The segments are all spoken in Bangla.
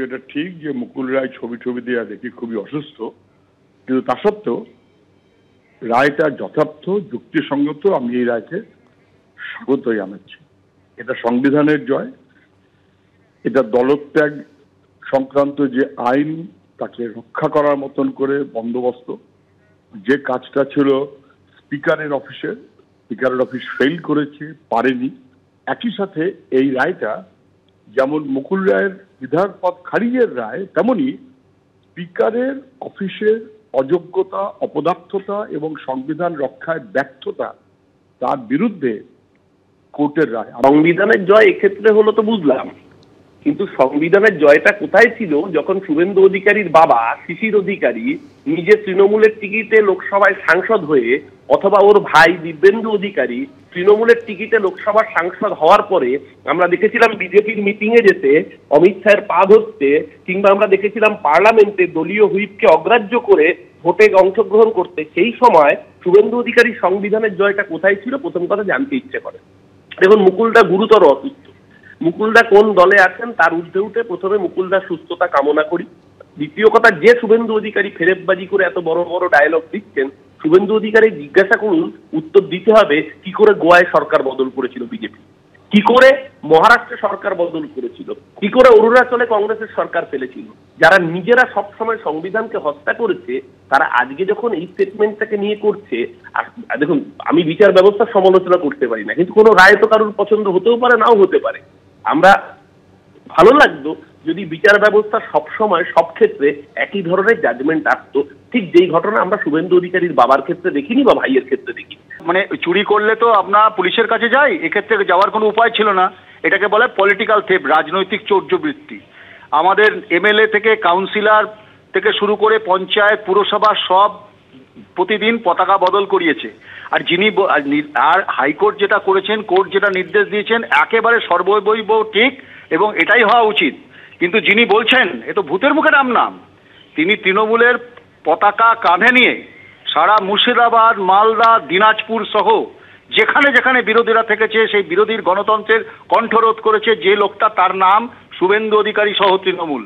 এটা ঠিক যে মুকুল রায় ছবি দিয়ে দেখি খুবই অসুস্থ, কিন্তু তা সত্ত্বেও রায়টা যথার্থ, যুক্তিসঙ্গত। আমি এই রায়কে স্বাগত জানাচ্ছি। এটা সংবিধানের জয়, এটা দলত্যাগ সংক্রান্ত যে আইন তাকে রক্ষা করার মতন করে বন্দোবস্ত, যে কাজটা ছিল স্পিকারের অফিস ফেল করেছে, পারেনি। একই সাথে এই রায়টা যেমন মুকুল রায়ের বিধায়ক পদ খারিজের রায়, তেমনি স্পিকারের অফিসের অযোগ্যতা, অপদার্থতা এবং সংবিধান রক্ষায় ব্যর্থতা, তার বিরুদ্ধে কোর্টের রায়। সংবিধানের জয় এক্ষেত্রে হলো তো বুঝলাম, কিন্তু সংবিধানের জয়টা কোথায় ছিল যখন শুভেন্দু অধিকারীর বাবা শিশির অধিকারী নিজে তৃণমূলের টিকিটে লোকসভায় সাংসদ হয়ে, অথবা ওর ভাই দিব্যেন্দু অধিকারী তৃণমূলের টিকিটে লোকসভার সাংসদ হওয়ার পরে আমরা দেখেছিলাম বিজেপির মিটিং এ যেতে, অমিত শাহের পা ধরতে, কিংবা আমরা দেখেছিলাম পার্লামেন্টে দলীয় হুইপকে অগ্রাহ্য করে ভোটে অংশগ্রহণ করতে। সেই সময় শুভেন্দু অধিকারী সংবিধানের জয়টা কোথায় ছিল প্রথম কথা জানতে ইচ্ছে করে। দেখুন, মুকুলদা গুরুতর অসুস্থ। মুকুলদা কোন দলে আছেন তার ঊর্ধ্বে উঠে প্রথমে মুকুলদার সুস্থতা কামনা করি। দ্বিতীয় কথা, যে শুভেন্দু অধিকারী ফেরেববাজি করে এত বড় বড় ডায়লগ দিচ্ছেন, শুভেন্দু অধিকারী জিজ্ঞাসা করুন, উত্তর দিতে হবে কি করে গোয়ায় সরকার বদল করেছিল বিজেপি, কি করে মহারাষ্ট্রে সরকার বদল করেছিল, কি করে অরুণাচলে কংগ্রেসের সরকার ফেলেছিল। যারা নিজেরা সবসময় সংবিধানকে হত্যা করেছে, তারা আজকে যখন এই স্টেটমেন্টটাকে নিয়ে করছে। আর দেখুন, আমি বিচার ব্যবস্থার সমালোচনা করতে পারি না, কিন্তু কোনো রায় তো কারোর পছন্দ হতেও পারে, নাও হতে পারে। আমরা ভালো লাগতো যদি বিচার ব্যবস্থা সবসময় সব ক্ষেত্রে একই ধরনের জাজমেন্ট আসতো, ঠিক যেই ঘটনা আমরা শুভেন্দু অধিকারীর বাবার ক্ষেত্রে দেখিনি বা ভাইয়ের ক্ষেত্রে দেখি। মানে চুরি করলে তো আপনার পুলিশের কাছে যাই, এক্ষেত্রে যাওয়ার কোনো উপায় ছিল না। এটাকে বলে পলিটিক্যাল থেফট, রাজনৈতিক চৌর্যবৃত্তি। আমাদের এমএলএ থেকে কাউন্সিলর থেকে শুরু করে পঞ্চায়েত, পুরসভা সব প্রতিদিন পতাকা বদল করিয়েছে। আর যিনি আর হাইকোর্ট যেটা করেছেন, কোর্ট যেটা নির্দেশ দিয়েছেন, একেবারে সর্বৈব ঠিক এবং এটাই হওয়া উচিত। কিন্তু যিনি বলছেন এ তো ভূতের মুখে নাম, তিনি তৃণমূলের পতাকা কাঁধে নিয়ে সারা মুর্শিদাবাদ, মালদা, দিনাজপুর সহ যেখানে যেখানে বিরোধীরা থেকেছে, সেই বিরোধীর গণতন্ত্রের কণ্ঠরোধ করেছে যে লোকটা, তার নাম শুভেন্দু অধিকারী সহ তৃণমূল।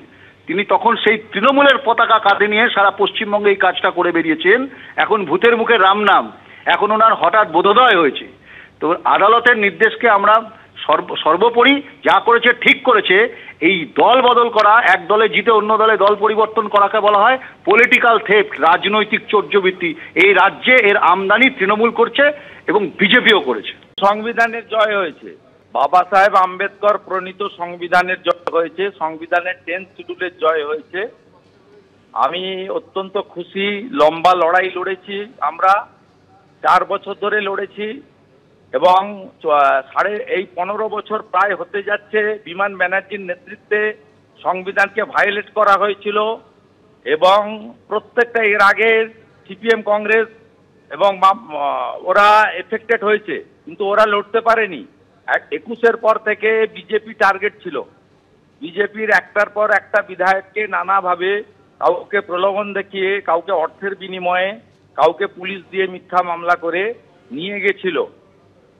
তিনি তখন সেই তৃণমূলের পতাকা কাঁধে নিয়ে সারা পশ্চিমবঙ্গে এই কাজটা করে বেরিয়েছেন। এখন ভূতের মুখে রাম নাম, এখন ওনার হঠাৎ বোধোদয় হয়েছে। তো আদালতের নির্দেশকে আমরা সর্বোপরি যা করেছে ঠিক করেছে। এই দল বদল করা, এক দলে জিতে অন্য দলে দল পরিবর্তন করাকে বলা হয় পলিটিক্যাল থেফট, রাজনৈতিক চৌর্যবৃত্তি। এই রাজ্যে এর আমদানি তৃণমূল করছে এবং বিজেপিও করেছে। সংবিধানের জয় হয়েছে, বাবা সাহেব আম্বেদকর প্রণীত সংবিধানের জয় হয়েছে, সংবিধানের 10th শিডিউলের জয় হয়েছে। আমি অত্যন্ত খুশি। লম্বা লড়াই লড়েছি, আমরা 4 বছর ধরে লড়েছি এবং 15 বছর প্রায় হতে যাচ্ছে বিমান ব্যানার্জির নেতৃত্বে সংবিধানকে ভায়োলেট করা হয়েছিল এবং প্রত্যেকটা এর আগে সিপিএম, কংগ্রেস এবং ওরা এফেক্টেড হয়েছে, কিন্তু ওরা লড়তে পারেনি। 21-এর পর থেকে বিজেপি টার্গেট ছিল। বিজেপির একটার পর একটা বিধায়ককে নানাভাবে, কাউকে প্রলোভন দেখিয়ে, কাউকে অর্থের বিনিময়ে, কাউকে পুলিশ দিয়ে মিথ্যা মামলা করে নিয়ে গেছিল।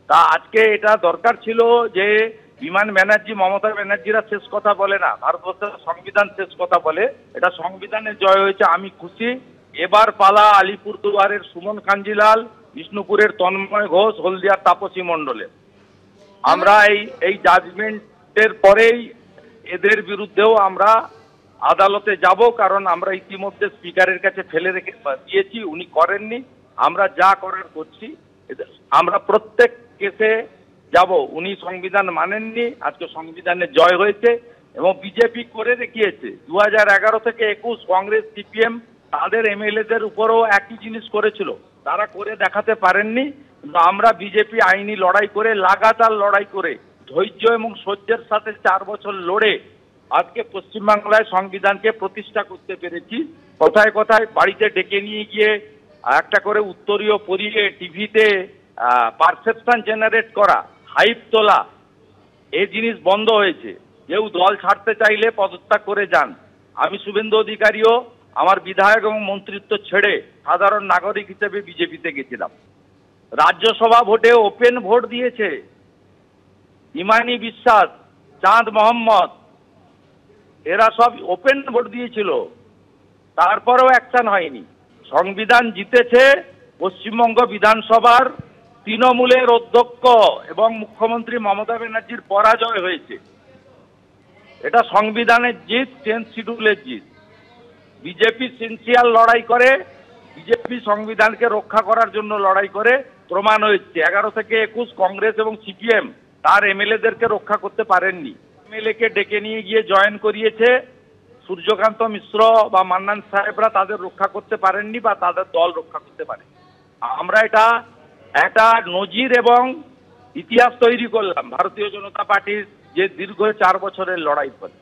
তা আজকে এটা দরকার ছিল যে বিমান ব্যানার্জি, মমতা ব্যানার্জিরা শেষ কথা বলে না, ভারতবর্ষের সংবিধান শেষ কথা বলে। এটা সংবিধানের জয় হয়েছে, আমি খুশি। এবার পালা আলিপুরদুয়ারের সুমন কাঞ্জিলাল, বিষ্ণুপুরের তন্ময় ঘোষ, হলদিয়ার তাপসী মণ্ডলের। আমরা এই জাজমেন্টের পরেই এদের বিরুদ্ধেও আমরা আদালতে যাব, কারণ আমরা ইতিমধ্যে স্পিকারের কাছে ফেলে রেখে দিয়েছি, উনি করেননি। আমরা যা করার করছি, আমরা প্রত্যেক কেসে যাব। উনি সংবিধান মানেননি, আজকে সংবিধানের জয় হয়েছে এবং বিজেপি করে দেখিয়েছে। 2011 থেকে 21 কংগ্রেস, সিপিএম তাদের এমএলএদের উপরও একই জিনিস করেছিল, তারা করে দেখাতে পারেননি। কিন্তু আমরা বিজেপি আইনি লড়াই করে, লাগাতার লড়াই করে, ধৈর্য এবং সহ্যের সাথে 4 বছর লড়ে আজকে পশ্চিমবাংলায় সংবিধানকে প্রতিষ্ঠা করতে পেরেছি। কথায় কথায় বাড়িতে ডেকে নিয়ে গিয়ে একটা করে উত্তরীয় পরিয়ে টিভিতে পারসেপশন জেনারেট করা, হাইপ তোলা, এই জিনিস বন্ধ হয়েছে। কেউ দল ছাড়তে চাইলে পদত্যাগ করে যান। আমি শুভেন্দু অধিকারীও আমার বিধায়ক এবং মন্ত্রিত্ব ছেড়ে সাধারণ নাগরিক হিসেবে বিজেপিতে গেছিলাম। রাজ্যসভা ভোটে ওপেন ভোট দিয়েছে ইমানি বিশ্বাস, চাঁদ মোহাম্মদ, এরা সব ওপেন ভোট দিয়েছিল, তারপরেও অ্যাকশন হয়নি। সংবিধান জিতেছে পশ্চিমবঙ্গ বিধানসভার তৃণমূলের অধ্যক্ষ এবং মুখ্যমন্ত্রী মমতা ব্যানার্জির পরাজয় হয়েছে। এটা সংবিধানের জিত, 10th শিডিউলের জিত। বিজেপি সিনসিয়ার লড়াই করে, বিজেপি সংবিধানকে রক্ষা করার জন্য লড়াই করে, প্রমাণ হয়েছে 11 থেকে 21 কংগ্রেস এবং সিপিএম তার এমএলএদেরকে রক্ষা করতে পারেননি। এমএলএকে ডেকে নিয়ে গিয়ে জয়েন করিয়েছে, সূর্যকান্ত মিশ্র বা মান্নান সাহেবরা তাদের রক্ষা করতে পারেননি বা তাদের দল রক্ষা করতে পারে। আমরা এটা একটা নজির এবং ইতিহাস তৈরি করলাম ভারতীয় জনতা পার্টির যে দীর্ঘ 4 বছরের লড়াই করে।